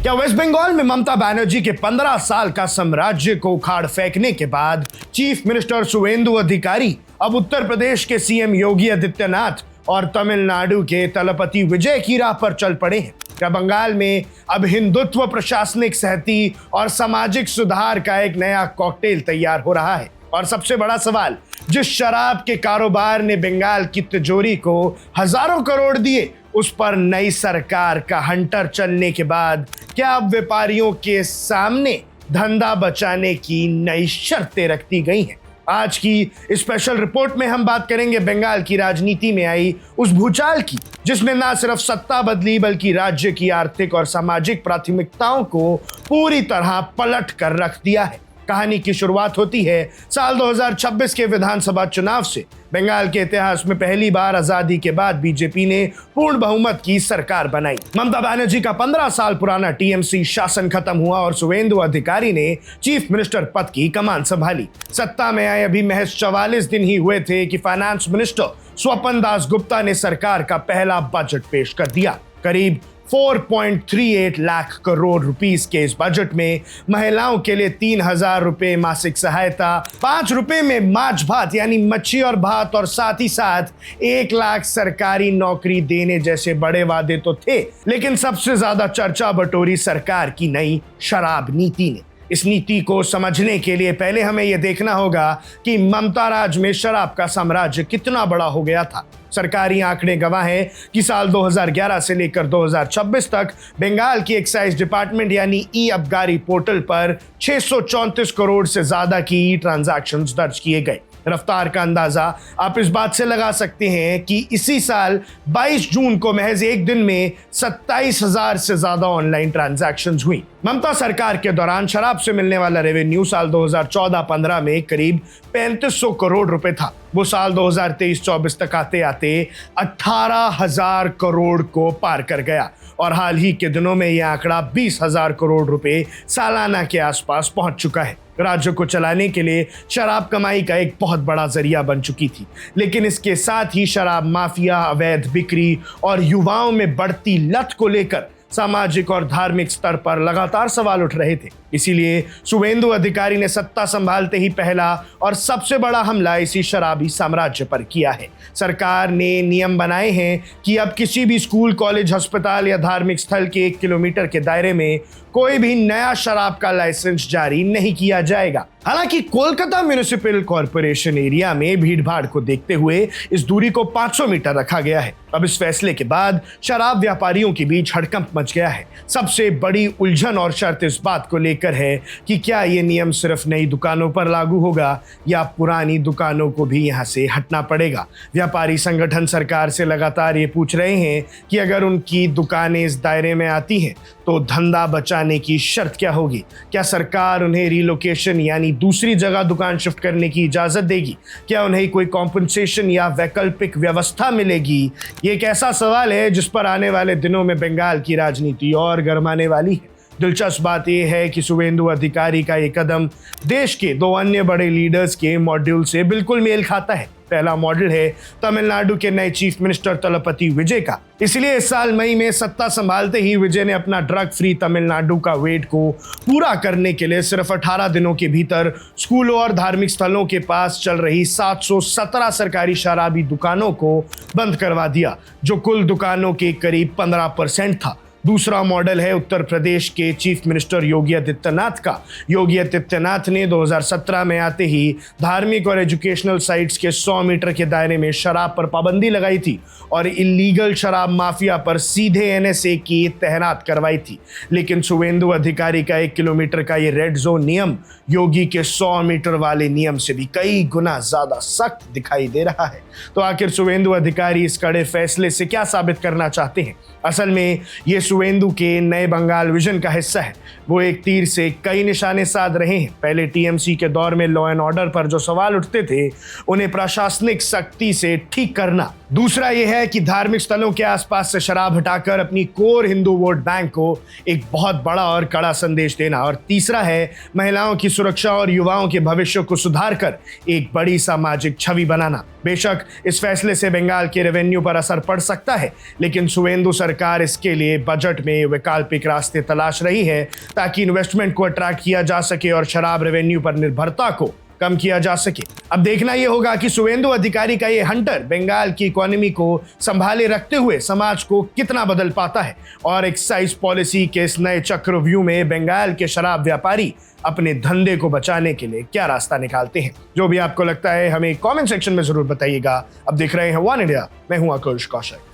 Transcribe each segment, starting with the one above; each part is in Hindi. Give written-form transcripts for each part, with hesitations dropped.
क्या वेस्ट बंगाल में ममता बनर्जी के 15 साल का साम्राज्य को उखाड़ फेंकने के बाद चीफ मिनिस्टर शुवेंदु अधिकारी अब उत्तर प्रदेश के सीएम योगी आदित्यनाथ और तमिलनाडु के तलपति विजय की राह पर चल पड़े हैं? क्या बंगाल में अब हिंदुत्व, प्रशासनिक सहती और सामाजिक सुधार का एक नया कॉकटेल तैयार हो रहा है? और सबसे बड़ा सवाल, जिस शराब के कारोबार ने बंगाल की तिजोरी को हजारों करोड़ दिए, उस पर नई सरकार का हंटर चलने के बाद क्या अब व्यापारियों के सामने धंधा बचाने की नई शर्तें रख दी गई हैं? आज की स्पेशल रिपोर्ट में हम बात करेंगे बंगाल की राजनीति में आई उस भूचाल की, जिसने न सिर्फ सत्ता बदली बल्कि राज्य की आर्थिक और सामाजिक प्राथमिकताओं को पूरी तरह पलट कर रख दिया है। कहानी की शुरुआत होती है साल 2026 के विधानसभा चुनाव से। बंगाल के इतिहास में पहली बार आजादी के बाद बीजेपी ने पूर्ण बहुमत की सरकार बनाई। ममता बनर्जी का 15 साल पुराना टीएमसी शासन खत्म हुआ और शुवेंदु अधिकारी ने चीफ मिनिस्टर पद की कमान संभाली। सत्ता में आए अभी महज 44 दिन ही हुए थे कि फाइनेंस मिनिस्टर स्वपन दास गुप्ता ने सरकार का पहला बजट पेश कर दिया। करीब 4.38 लाख करोड़ रुपीस के इस बजट में महिलाओं के लिए 3,000 रुपए मासिक सहायता, 5 रुपए में माछ भात यानी मच्छी और भात, और साथ ही साथ 1 लाख सरकारी नौकरी देने जैसे बड़े वादे तो थे, लेकिन सबसे ज्यादा चर्चा बटोरी सरकार की नई शराब नीति ने। इस नीति को समझने के लिए पहले हमें यह देखना होगा कि ममता राज में शराब का साम्राज्य कितना बड़ा हो गया था। सरकारी आंकड़े गवाह हैं कि साल 2011 से लेकर 2026 तक बंगाल की एक्साइज डिपार्टमेंट यानी ई अबकारी पोर्टल पर 634 करोड़ से ज्यादा की ई ट्रांजैक्शंस दर्ज किए गए। रफ्तार का अंदाजा आप इस बात से लगा सकते हैं कि इसी साल 22 जून को महज एक दिन में 27,000 से ज्यादा ऑनलाइन ट्रांजैक्शंस हुई। ममता सरकार के दौरान शराब से मिलने वाला रेवेन्यू साल 2014-15 में करीब 3500 करोड़ रुपए था। वो साल 2023-24 तक आते आते 18,000 करोड़ को पार कर गया और हाल ही के दिनों में यह आंकड़ा 20,000 करोड़ रुपए सालाना के आसपास पहुंच चुका है। राज्य को चलाने के लिए शराब कमाई का एक बहुत बड़ा जरिया बन चुकी थी, लेकिन इसके साथ ही शराब माफिया, अवैध बिक्री और युवाओं में बढ़ती लत को लेकर सामाजिक और धार्मिक स्तर पर लगातार सवाल उठ रहे थे। इसीलिए शुवेंदु अधिकारी ने सत्ता संभालते ही पहला और सबसे बड़ा हमला इसी शराबी साम्राज्य पर किया है। सरकार ने नियम बनाए हैं कि अब किसी भी स्कूल, कॉलेज, अस्पताल या धार्मिक स्थल के 1 किलोमीटर के दायरे में कोई भी नया शराब का लाइसेंस जारी नहीं किया जाएगा। हालांकि कोलकाता म्युनिसिपल कॉर्पोरेशन एरिया में भीड़भाड़ को देखते हुए इस दूरी को 500 मीटर रखा गया है। अब इस फैसले के बाद शराब व्यापारियों के बीच हड़कंप मच गया है। सबसे बड़ी उलझन और शर्त इस बात को लेकर है कि क्या ये नियम सिर्फ नई दुकानों पर लागू होगा या पुरानी दुकानों को भी यहाँ से हटना पड़ेगा। व्यापारी संगठन सरकार से लगातार ये पूछ रहे हैं कि अगर उनकी दुकानें इस दायरे में आती हैं तो धंधा बचाने की शर्त क्या होगी? क्या सरकार उन्हें रिलोकेशन यानी दूसरी जगह दुकान शिफ्ट करने की इजाजत देगी? क्या उन्हें कोई कॉम्पनसेशन या वैकल्पिक व्यवस्था मिलेगी? ये एक ऐसा सवाल है जिस पर आने वाले दिनों में बंगाल की राजनीति और गरमाने वाली है। दिलचस्प बात यह है कि शुवेंदु अधिकारी का ये कदम देश के 2 अन्य बड़े लीडर्स के मॉड्यूल से बिल्कुल मेल खाता है। पहला मॉडल है तमिलनाडु के नए चीफ मिनिस्टर तलपति विजय का। इसलिए इस साल मई में सत्ता संभालते ही विजय ने अपना ड्रग फ्री तमिलनाडु का वेट को पूरा करने के लिए सिर्फ 18 दिनों के भीतर स्कूलों और धार्मिक स्थलों के पास चल रही 717 सरकारी शराबी दुकानों को बंद करवा दिया, जो कुल दुकानों के करीब 15% था। दूसरा मॉडल है उत्तर प्रदेश के चीफ मिनिस्टर योगी आदित्यनाथ का। योगी आदित्यनाथ ने 2017 में आते ही धार्मिक और एजुकेशनल साइट्स के 100 मीटर के दायरे में शराब पर पाबंदी लगाई थी और इलीगल शराब माफिया पर सीधे एनएसए की तैनात करवाई थी। लेकिन शुवेंदु अधिकारी का 1 किलोमीटर का ये रेड जोन नियम योगी के 100 मीटर वाले नियम से भी कई गुना ज्यादा सख्त दिखाई दे रहा है। तो आखिर शुवेंदु अधिकारी इस कड़े फैसले से क्या साबित करना चाहते हैं? असल में ये शुवेंदु के नए बंगाल विजन का हिस्सा है। वो एक तीर से कई निशाने साध रहे हैं। पहले टीएमसी के दौर में लॉ एंड ऑर्डर पर जो सवाल उठते थे उन्हें प्रशासनिक सख्ती से ठीक करना। दूसरा यह है कि धार्मिक स्थलों के आसपास से शराब हटाकर अपनी कोर हिंदू वोट बैंक को एक बहुत बड़ा और कड़ा संदेश देना। और तीसरा है महिलाओं की सुरक्षा और युवाओं के भविष्य को सुधार कर एक बड़ी सामाजिक छवि बनाना। बेशक इस फैसले से बंगाल के रेवेन्यू पर असर पड़ सकता है, लेकिन शुवेंदु सरकार इसके लिए बजट बजट में वैकल्पिक रास्ते तलाश रही है ताकि इन्वेस्टमेंट को अट्रैक्ट किया जा सके और शराब रेवेन्यू पर निर्भरता को कम किया जा सके। अब देखना यह होगा कि शुवेंदु अधिकारी का ये हंटर बंगाल की इकोनॉमी को संभाले रखते हुए समाज को कितना बदल पाता है और एक्साइज पॉलिसी के इस नए चक्रव्यूह में बंगाल के शराब व्यापारी अपने धंधे को बचाने के लिए क्या रास्ता निकालते हैं। जो भी आपको लगता है हमें कमेंट सेक्शन में जरूर बताइएगा। अब देख रहे हैं वन इंडिया, मैं हूं आकुश Kaushik.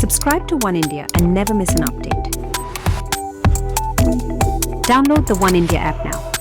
Subscribe to One India and never miss an update. Download the One India app now.